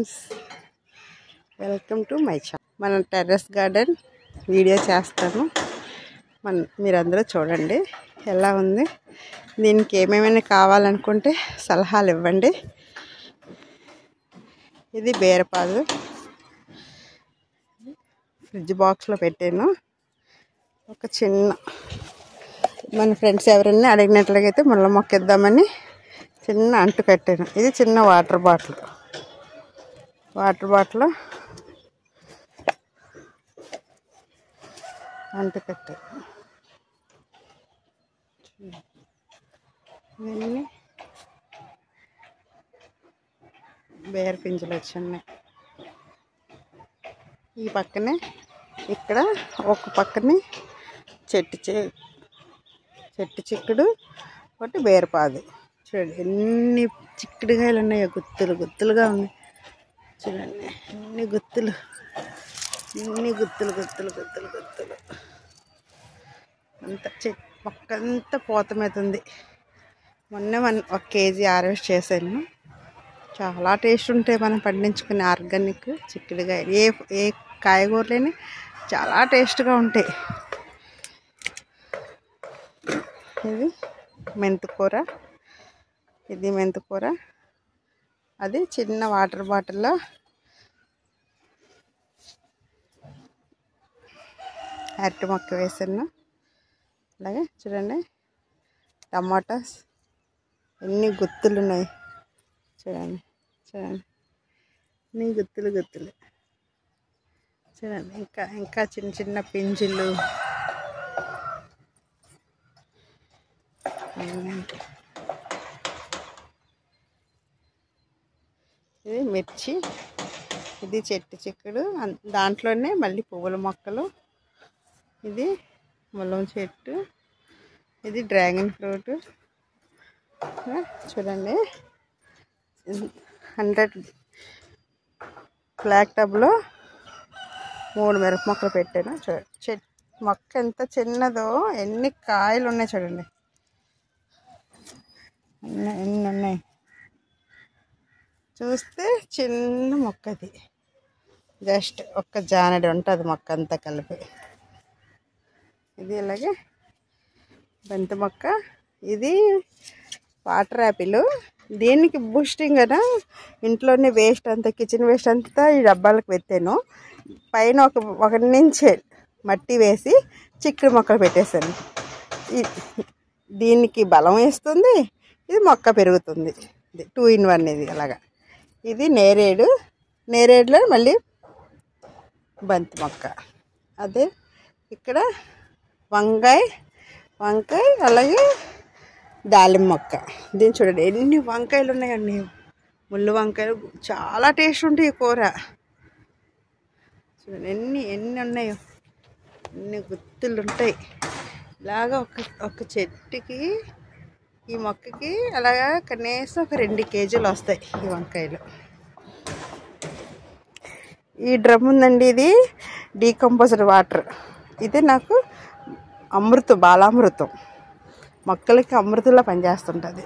Friends, welcome to my channel. మన terrace garden video చేస్తాను. మీరందరూ చూడండి ఎలా ఉంది. దీనికి ఏమేమైనా కావాలనుకుంటే సలహాలు ఇవ్వండి. ఇది బీరపాదు ఫ్రిడ్జ్ బాక్స్లో పెట్టాను. ఒక చిన్న మన ఫ్రెండ్స్ ఎవరైనా అడిగినట్లయితే ముళ్ళ మొక్క ఇద్దామని చిన్న అంటు కట్టాను. ఇది చిన్న వాటర్ బాటిల్ అంటు కట్టాను. ఇవన్నీ బేర పింజలు వచ్చున్నాయి. ఈ పక్కనే ఇక్కడ ఒక పక్కనే చెట్టు చిక్కుడు, ఒకటి బీరపాదు. చూడండి ఎన్ని చిక్కుడుకాయలు ఉన్నాయో, గుత్తులుగా ఉన్నాయి. చూడండి ఎన్ని గుత్తులు అంత మొక్క అంతా పూతమవుతుంది. మొన్న 1 కేజీ హార్వెస్ట్ చేశాను. చాలా టేస్ట్ ఉంటాయి మనం పండించుకునే ఆర్గానిక్ చిక్కుడుకాయ. ఏ కాయగూరలేని చాలా టేస్ట్గా ఉంటాయి. ఇది మెంతికూర, అది చిన్న వాటర్ బాటిల్లో అరటి మొక్క వేసాను. అలాగే చూడండి టమాటాస్ ఎన్ని గుత్తులు ఉన్నాయి. చూడండి ఎన్ని గుత్తులు చూడండి. ఇంకా చిన్న పింజులు. ఇది మిర్చి, ఇది చెట్టు చిక్కుడు, దాంట్లోనే మళ్ళీ పువ్వుల మొక్కలు. ఇది ముల్లం చెట్టు, ఇది డ్రాగన్ ఫ్రూట్. చూడండి 100 బ్లాక్ టబ్లో 3 మిరప మొక్కలు పెట్టాను. మొక్క ఎంత చిన్నదో, ఎన్ని కాయలు ఉన్నాయి చూడండి, ఎన్ని ఉన్నాయి. చూస్తే చిన్న మొక్క, అది జస్ట్ ఒక్క జానెడు ఉంటుంది మొక్క అంతా కలిపి. ఇది ఇలాగే బంతి మొక్క. ఇది వాటర్ యాపిల్. దీనికి బూస్టింగ్ కదా, ఇంట్లోనే వేస్ట్ అంతా, కిచెన్ వేస్ట్ అంతా ఈ డబ్బాలకు పెట్టాను. పైన ఒక నుంచి మట్టి వేసి చిక్కుడు మొక్కలు పెట్టేశాను. దీనికి బలం వేస్తుంది, ఇది మొక్క పెరుగుతుంది. ఇది 2 in 1 ఇది అలాగా. ఇది నేరేడులో మళ్ళీ బంతి మొక్క. అదే ఇక్కడ వంకాయ, అలాగే దాలింబ మొక్క. దీన్ని చూడండి ఎన్ని వంకాయలు ఉన్నాయండి, ముళ్ళు వంకాయలు. చాలా టేస్ట్ ఉంటాయి ఈ కూర. చూడండి ఎన్ని ఉన్నాయో, ఎన్ని గుత్తులు ఉంటాయి. ఇలాగా ఒక చెట్టుకి, ఈ మొక్కకి అలాగా కనీసం ఒక 2 కేజీలు వస్తాయి ఈ వంకాయలు. ఈ డ్రమ్ ఉందండి, ఇది డీకంపోజ్డ్ వాటర్. ఇది నాకు బాలామృతం, మొక్కలకి అమృతంలా పనిచేస్తుంటుంది.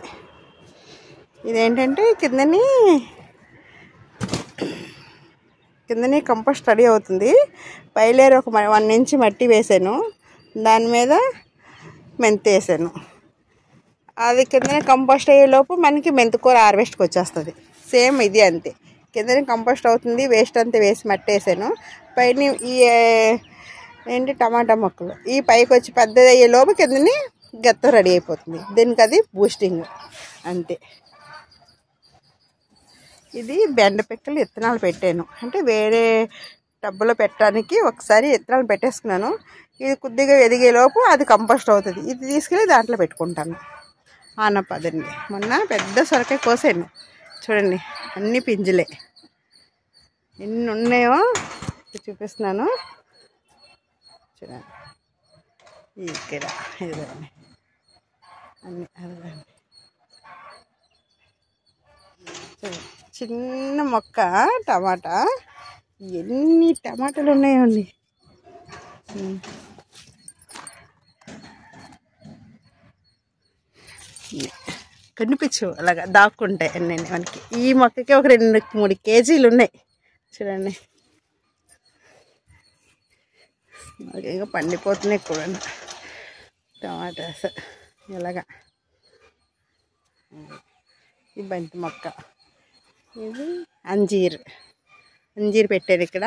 ఇదేంటంటే కిందని కంపోస్ట్ రెడీ అవుతుంది. పైలేరు ఒక 1 ఇంచ్ మట్టి వేసాను, దాని మీద మెంతి వేసాను. అది కిందనే కంపోస్ట్ అయ్యేలోపు మనకి మెంతికూర హార్వెస్ట్కి వచ్చేస్తుంది. సేమ్ ఇది అంతే, కిందనే కంపోస్ట్ అవుతుంది. వేస్ట్ అంతా వేసి మట్టి వేసాను. పైన ఈ టమాటా మొక్కలు ఈ పైకి వచ్చి పెద్దది అయ్యేలోపు కిందని గత్తం రెడీ అయిపోతుంది. దీనికి అది బూస్టింగ్ అంతే. ఇది బెండ పిక్కలు విత్తనాలు పెట్టాను, అంటే వేరే టబ్బులో పెట్టడానికి ఒకసారి విత్తనాలు పెట్టేసుకున్నాను. ఇది కొద్దిగా ఎదిగేలోపు అది కంపోస్ట్ అవుతుంది. ఇది తీసుకెళ్ళి దాంట్లో పెట్టుకుంటాను. ఆనపదండి, మొన్న పెద్ద సొరకాయ కోసాను. చూడండి అన్ని పింజులే, ఎన్ని ఉన్నాయో చూపిస్తున్నాను. చూడండి ఇక్కడ ఇదండి అన్ని అదండి. చిన్న మొక్క టమాటా, ఎన్ని టమాటాలు ఉన్నాయండి. కనిపించు అలాగా దాక్కుంటాయి అన్నీ మనకి. ఈ మొక్కకి ఒక 2-3 కేజీలు ఉన్నాయి చూడండి. ఇంకా పండిపోతున్నాయి కూడా టమాటాస్ ఇలాగా. ఈ బంతి మొక్క, ఇది అంజీర్ పెట్టారు ఇక్కడ.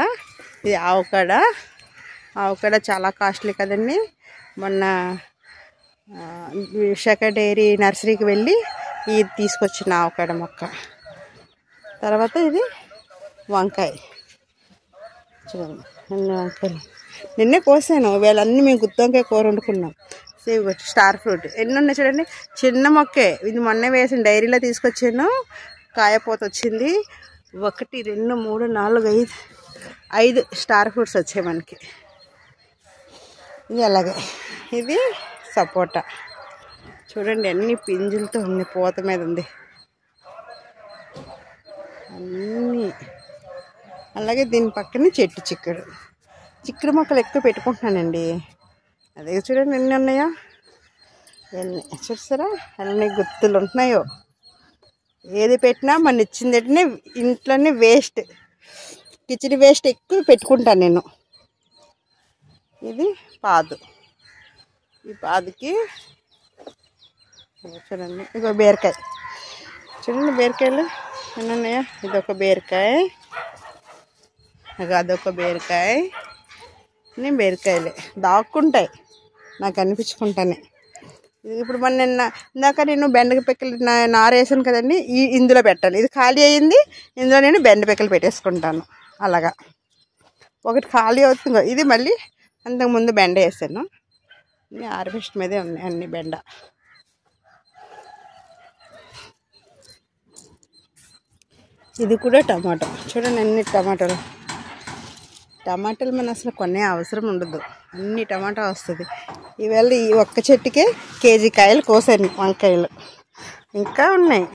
ఇది ఆవకాడ చాలా కాస్ట్లీ కదండి. మొన్న విశాఖ డైరీ నర్సరీకి వెళ్ళి ఇది తీసుకొచ్చిన ఆవకాడ మొక్క. తర్వాత ఇది వంకాయ చూడండి, అన్ని వంకాయలు నిన్నే కోసాను. వీళ్ళన్నీ మేము గుత్తి వంకాయ కూర వండుకున్నాం. సేవ్ స్టార్ ఫ్రూట్ ఎన్ని ఉన్నాయి చూడండి. చిన్న మొక్కే, ఇది మొన్నే వేసిన డైరీలో తీసుకొచ్చాను. కాయపోత వచ్చింది. 1 2 3 4 5 స్టార్ ఫ్రూట్స్ వచ్చాయి మనకి. ఇది అలాగే, ఇది సపోటా చూడండి, అన్ని పింజులతో ఉంది, పూత మీద ఉంది అన్నీ. అలాగే దీని పక్కనే చిక్కుడు మొక్కలు ఎక్కువ పెట్టుకుంటున్నానండి. అదే చూడండి ఎన్ని ఉన్నాయో, ఎన్ని చూస్తారా, అన్ని గుత్తులు ఉంటున్నాయో. ఏది పెట్టినా మన ఇచ్చింది ఏంటనే ఇంట్లోనే వేస్ట్, కిచెన్ వేస్ట్ ఎక్కువ పెట్టుకుంటాను నేను. ఇది పాదు, ఈ పాదుకి చూడండి. ఇగో బీరకాయ చూడండి, బీరకాయలు ఎన్ని ఉన్నాయో. ఇదొక బీరకాయ, అదొక బీరకాయ. నేను బీరకాయలే దాక్కుంటాయి నాకు అనిపించుకుంటానే. ఇప్పుడు మన ఇందాక నేను బెండకాయ పిక్కలు నారేసాను కదండి, ఇందులో పెట్టాలి. ఇది ఖాళీ అయ్యింది, ఇందులో నేను బెండ పిక్కలు పెట్టేసుకుంటాను. అలాగా ఒకటి ఖాళీ అవుతుంది. ఇది మళ్ళీ అంతకుముందు బెండ వేసాను. హార్వెస్ట్ మీదే ఉన్నాయి అన్ని బెండ. ఇది కూడా టమాటో చూడండి, అన్ని టమాటాలు మన అసలు కొనే అవసరం ఉండదు, అన్ని టమాటా వస్తుంది. ఈవేళ ఈ ఒక్క చెట్టుకే కేజీ కాయలు కోసాను వంకాయలు, ఇంకా ఉన్నాయి.